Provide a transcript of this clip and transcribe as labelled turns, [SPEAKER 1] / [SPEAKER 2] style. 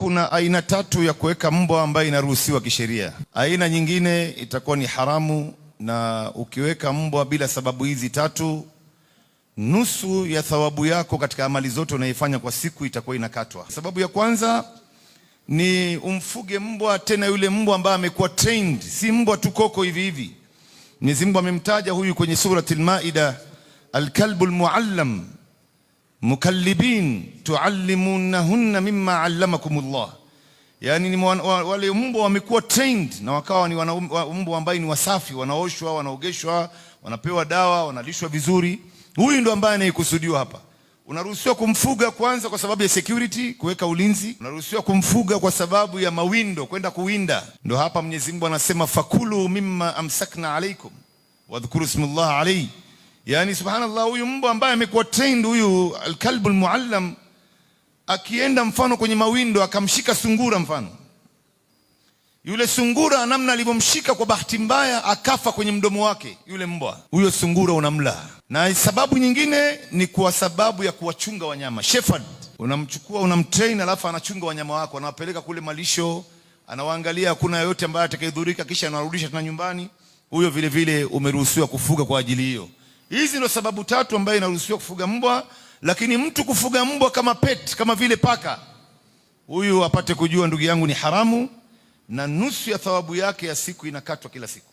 [SPEAKER 1] Kuna aina tatu ya kuweka mbwa ambayo inaruhusiwa kisheria. Aina nyingine itakuwa ni haramu, na ukiweka mbwa bila sababu hizi tatu, nusu ya thawabu yako katika amali zote unaifanya kwa siku itakuwa inakatwa. Sababu ya kwanza ni umfuge mbwa, tena yule mbwa ambaye amekuwa trained, si mbwa tu koko hivi hivi. Mwenyezi Mungu amemtaja huyu kwenye surati Al-Maida, al-kalbul muallam mukallibin tuallimunahunna mimma allamakumullah. Yani ni wale mbwa wamekuwa trained na wakawa ni mbwa ambao ni wasafi, wanaoshwa, wanaogeshwa, wanapewa dawa, wanalishwa vizuri. Huyu ndo ambaye anayekusudiwa hapa. Unaruhusiwa kumfuga kwanza kwa sababu ya security, kuweka ulinzi. Unaruhusiwa kumfuga kwa sababu ya mawindo, kwenda kuwinda. Ndo hapa Mwenyezi Mungu anasema fakulu mimma amsakna alaykum wadhkuru ismallahi alayhi. Yani subhanallah, huyu mbwa ambaye amekuwa trained, huyu alkalbul muallam, akienda mfano kwenye mawindo akamshika sungura mfano, yule sungura namna alivyomshika, kwa bahati mbaya akafa kwenye mdomo wake yule mbwa, huyo sungura unamla. Na sababu nyingine ni kwa sababu ya kuwachunga wanyama. Shepherd unamchukua, unamtrain, alafu anachunga wanyama wako, anawapeleka kule malisho, anawaangalia hakuna yoyote ambaye atakayedhurika, kisha anarudisha tena nyumbani. Huyo vile vile umeruhusiwa kufuga kwa ajili hiyo. Hizi ndio sababu tatu ambayo inaruhusiwa kufuga mbwa. Lakini mtu kufuga mbwa kama pet, kama vile paka, huyu apate kujua ndugu yangu ni haramu, na nusu ya thawabu yake ya siku inakatwa kila siku.